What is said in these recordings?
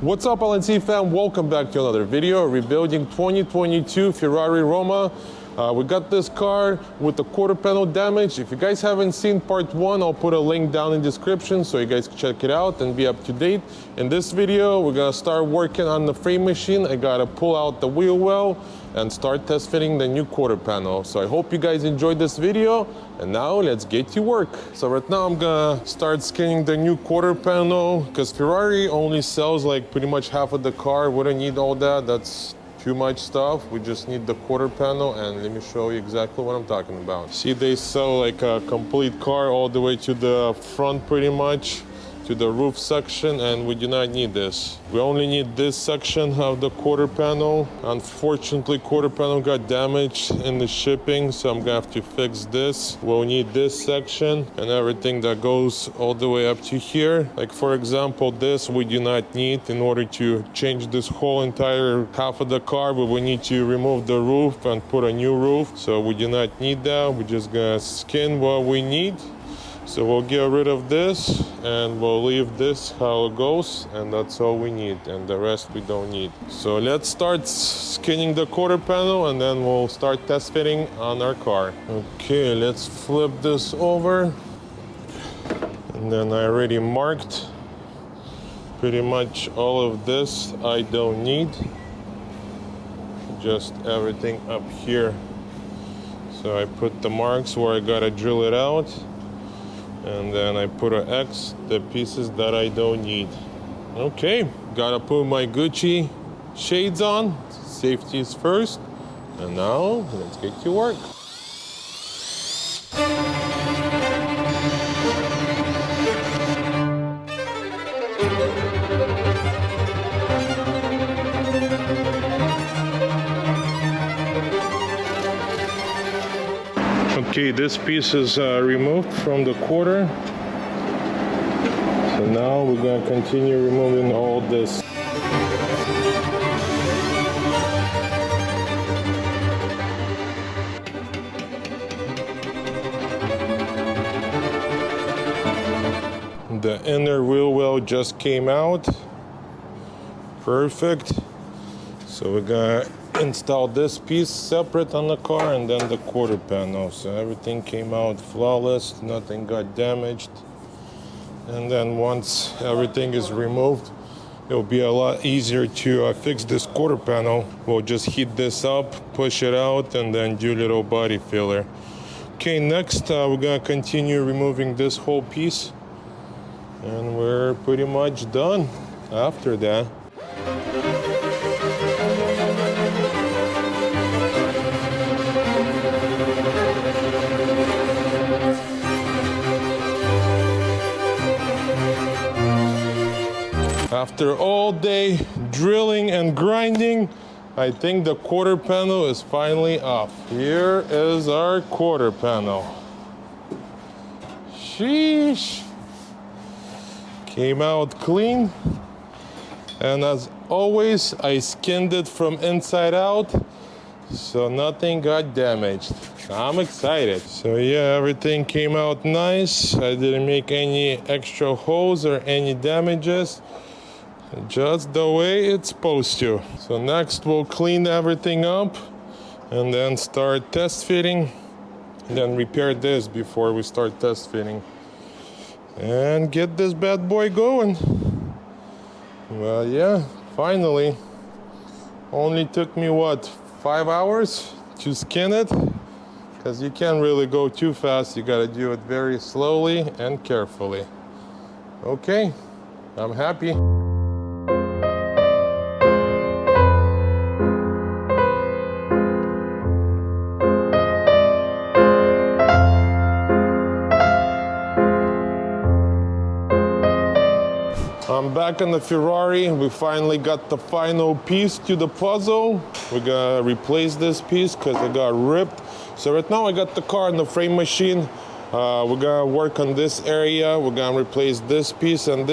What's up, LNC fam? Welcome back to another video rebuilding 2022 Ferrari Roma. We got this car with the quarter panel damage. If you guys haven't seen part 1, I'll put a link down in the description so you guys can check it out and be up to date. In this video, we're gonna start working on the frame machine. I gotta pull out the wheel well and start test fitting the new quarter panel. So I hope you guys enjoyed this video, and now let's get to work. So right now I'm gonna start skinning the new quarter panel because Ferrari only sells like pretty much half of the car. We don't need all that, that's too much stuff. We just need the quarter panel, and let me show you exactly what I'm talking about. See, they sell like a complete car all the way to the front pretty much, to the roof section, and we do not need this. We only need this section of the quarter panel. Unfortunately, quarter panel got damaged in the shipping, so I'm gonna have to fix this. We'll need this section and everything that goes all the way up to here. Like for example, this we do not need. In order to change this whole entire half of the car, we will need to remove the roof and put a new roof. So we do not need that. We're just gonna skin what we need. So we'll get rid of this and we'll leave this how it goes, and that's all we need, and the rest we don't need. So let's start skinning the quarter panel and then we'll start test fitting on our car. Okay, let's flip this over. And then I already marked pretty much all of this I don't need. Just everything up here. So I put the marks where I gotta drill it out. And then I put an X, the pieces that I don't need. Okay, gotta put my Gucci shades on. Safety is first. And now, let's get to work. Okay, this piece is removed from the quarter. So now we're going to continue removing all this. The inner wheel well just came out. Perfect. So we're going to install this piece separate on the car and then the quarter panel. So everything came out flawless, nothing got damaged. And then once everything is removed, it'll be a lot easier to fix this quarter panel. We'll just heat this up, push it out, and then do a little body filler. Okay, next we're gonna continue removing this whole piece, and we're pretty much done after that. After all day drilling and grinding, I think the quarter panel is finally off. Here is our quarter panel. Sheesh. Came out clean. And as always, I skinned it from inside out, so nothing got damaged. I'm excited. So yeah, everything came out nice. I didn't make any extra holes or any damages. Just the way it's supposed to. So next we'll clean everything up and then start test fitting, and then repair this before we start test fitting and get this bad boy going. Well, yeah, finally. Only took me what, 5 hours to skin it, because you can't really go too fast. You gotta do it very slowly and carefully. Okay, I'm happy. I'm back in the Ferrari. We finally got the final piece to the puzzle. We're gonna replace this piece because it got ripped. So right now I got the car in the frame machine. We're gonna work on this area. We're gonna replace this piece and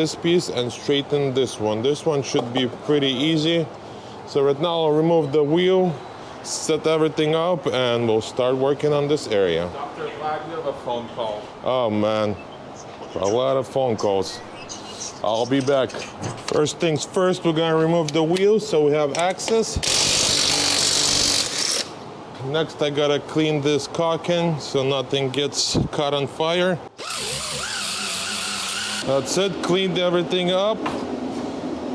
straighten this one. This one should be pretty easy. So right now I'll remove the wheel, set everything up, and we'll start working on this area. Dr. Vlad, you have a phone call. Oh man, a lot of phone calls. I'll be back. First things first, we're gonna remove the wheels so we have access. Next, I gotta clean this caulking so nothing gets caught on fire. That's it, cleaned everything up.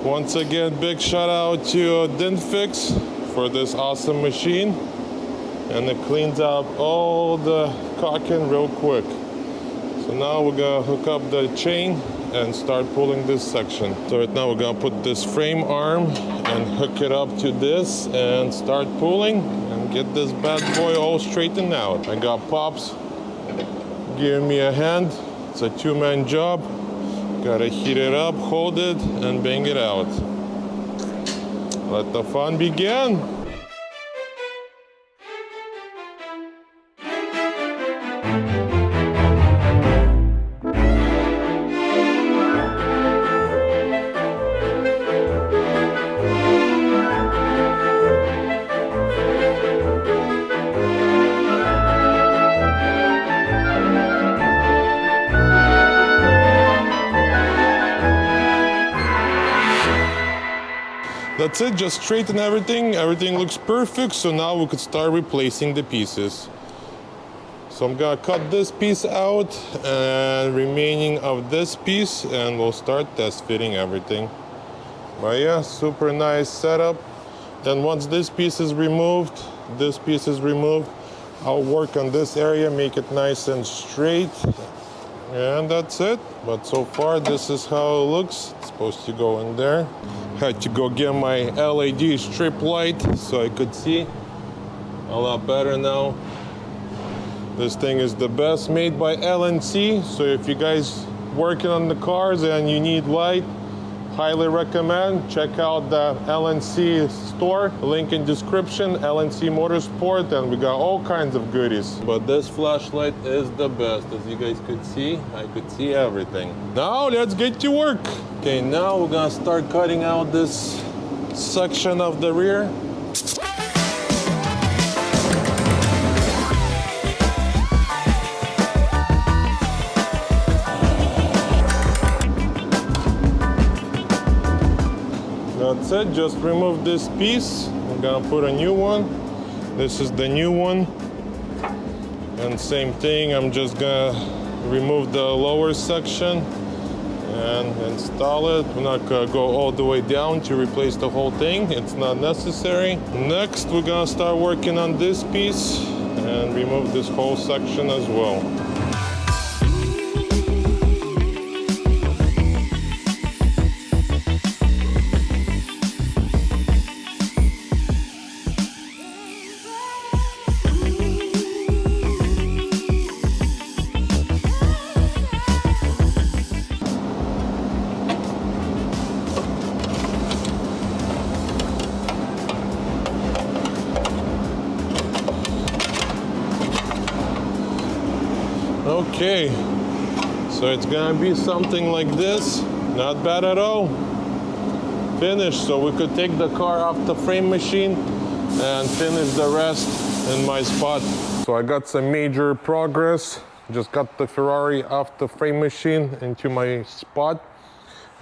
Once again, big shout out to DintFix for this awesome machine. And it cleans up all the caulking real quick. So now we're gonna hook up the chain and start pulling this section. So right now we're gonna put this frame arm and hook it up to this and start pulling and get this bad boy all straightened out. I got Pops giving me a hand. It's a two-man job. Gotta heat it up, hold it, and bang it out. Let the fun begin. That's it, just straighten everything. Everything looks perfect, so now we could start replacing the pieces. So I'm gonna cut this piece out and remaining of this piece, and we'll start test fitting everything. But yeah, super nice setup. Then once this piece is removed, I'll work on this area, make it nice and straight. And that's it. But so far, this is how it looks. It's supposed to go in there. Had to go get my LED strip light so I could see a lot better now. This thing is the best, made by LNC. So if you guys working on the cars and you need light, highly recommend. Check out the LNC store, link in description, LNC Motorsport, and we got all kinds of goodies. But this flashlight is the best. As you guys could see, I could see everything. Now let's get to work. Okay, now we're gonna start cutting out this section of the rear. That's it, just remove this piece. I'm gonna put a new one. This is the new one. And same thing, I'm just gonna remove the lower section and install it. We're not gonna go all the way down to replace the whole thing. It's not necessary. Next, we're gonna start working on this piece and remove this whole section as well. Okay, so it's gonna be something like this. Not bad at all. Finished, so we could take the car off the frame machine and finish the rest in my spot. So I got some major progress. Just got the Ferrari off the frame machine into my spot.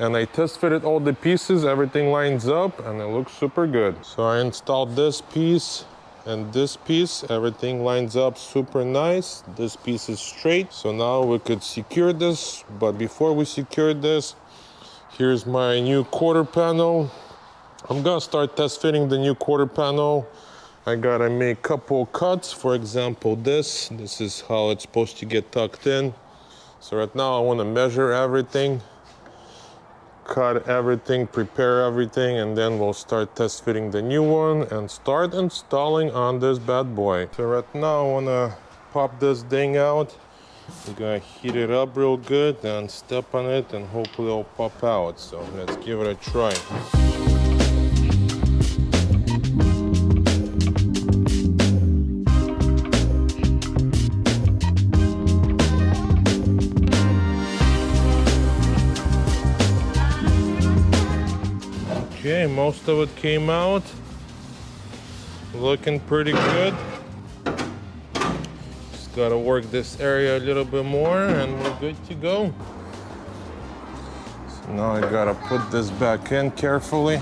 And I test fitted all the pieces, everything lines up, and it looks super good. So I installed this piece and this piece, everything lines up super nice. This piece is straight, so now we could secure this. But before we secure this, here's my new quarter panel. I'm gonna start test fitting the new quarter panel. I gotta make a couple cuts. For example, this is how it's supposed to get tucked in. So right now I wanna measure everything, cut everything, prepare everything, and then we'll start test fitting the new one and start installing on this bad boy. So right now I wanna pop this thing out. We're gonna heat it up real good and step on it, and hopefully it'll pop out. So let's give it a try. Okay, most of it came out. Looking pretty good. Just gotta work this area a little bit more and we're good to go. So Now I gotta put this back in carefully.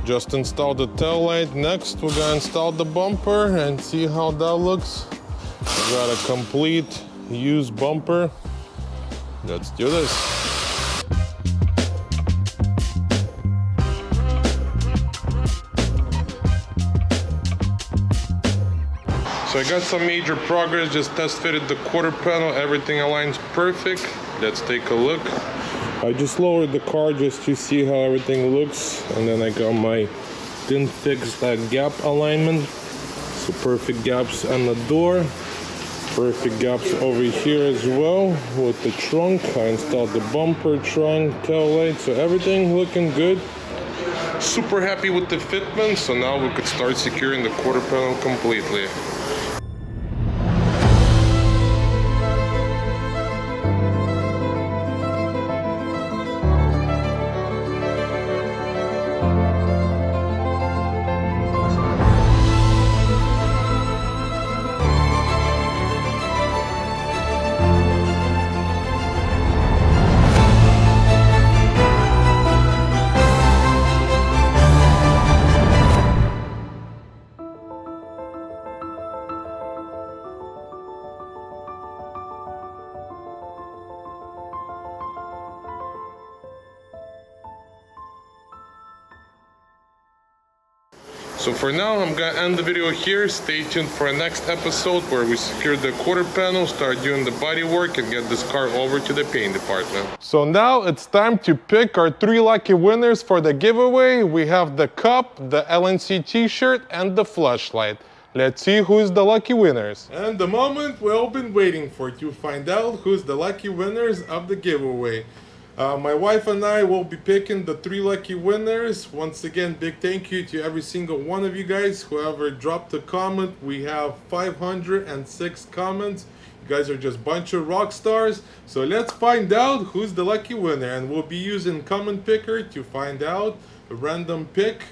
Just installed the tail light. Next, we're gonna install the bumper and see how that looks. We got a complete used bumper. Let's do this. So I got some major progress, just test fitted the quarter panel, everything aligns perfect. Let's take a look. I just lowered the car just to see how everything looks, and then I got my thin fix gap alignment. So perfect gaps on the door, perfect gaps over here as well with the trunk. I installed the bumper, trunk, tail light, so everything looking good. Super happy with the fitment, so now we could start securing the quarter panel completely. So for now, I'm gonna end the video here. Stay tuned for our next episode where we secure the quarter panel, start doing the body work, and get this car over to the paint department. So now it's time to pick our 3 lucky winners for the giveaway. We have the cup, the LNC t-shirt, and the flashlight. Let's see who's the lucky winners. And the moment we've all been waiting for to find out who's the lucky winners of the giveaway. My wife and I will be picking the 3 lucky winners. Once again, big thank you to every single one of you guys. Whoever dropped a comment, we have 506 comments. You guys are just a bunch of rock stars. So let's find out who's the lucky winner. And we'll be using comment picker to find out a random pick.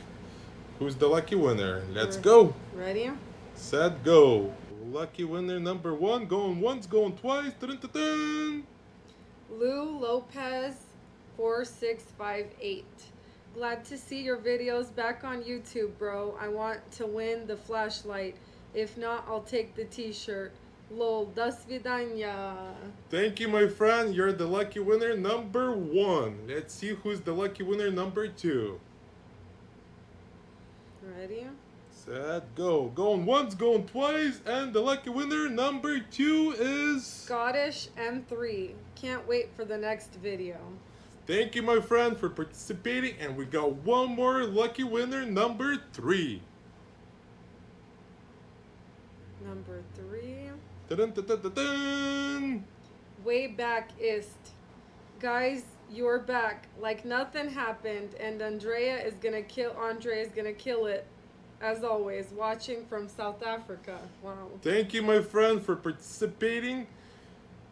Who's the lucky winner? Let's go. Ready? Set, go. Lucky winner number 1. Going once, going twice. Dun, dun, dun. Lou Lopez 4658. Glad to see your videos back on YouTube, bro. I want to win the flashlight. If not, I'll take the t-shirt. Lol, до свидания. Thank you, my friend. You're the lucky winner number 1. Let's see who's the lucky winner number 2. Ready? Set, go. Going once, going twice, and the lucky winner number 2 is Scottish M3. Can't wait for the next video. Thank you, my friend, for participating, and we got one more lucky winner number 3. Number 3. Dun, dun, dun, dun, dun. Way back ist. Guys, you're back like nothing happened, and Andrea is gonna kill it. As always, watching from South Africa. Wow. Thank you, my friend, for participating.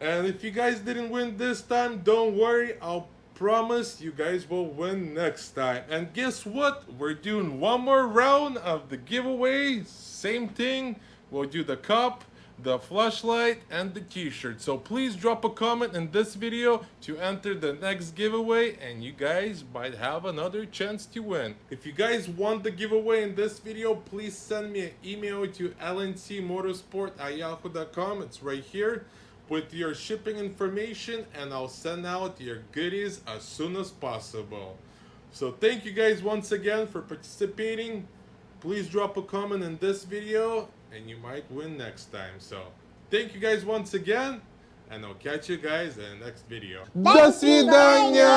And if you guys didn't win this time, don't worry. I'll promise you guys will win next time. And guess what? We're doing one more round of the giveaway. Same thing. We'll do the cup, the flashlight, and the t-shirt. So please drop a comment in this video to enter the next giveaway, and you guys might have another chance to win. If you guys want the giveaway in this video, please send me an email to LNCMOTORSPORT@yahoo.com. It's right here with your shipping information, and I'll send out your goodies as soon as possible. So thank you guys once again for participating. Please drop a comment in this video and you might win next time. So thank you guys once again, and I'll catch you guys in the next video. До свидания!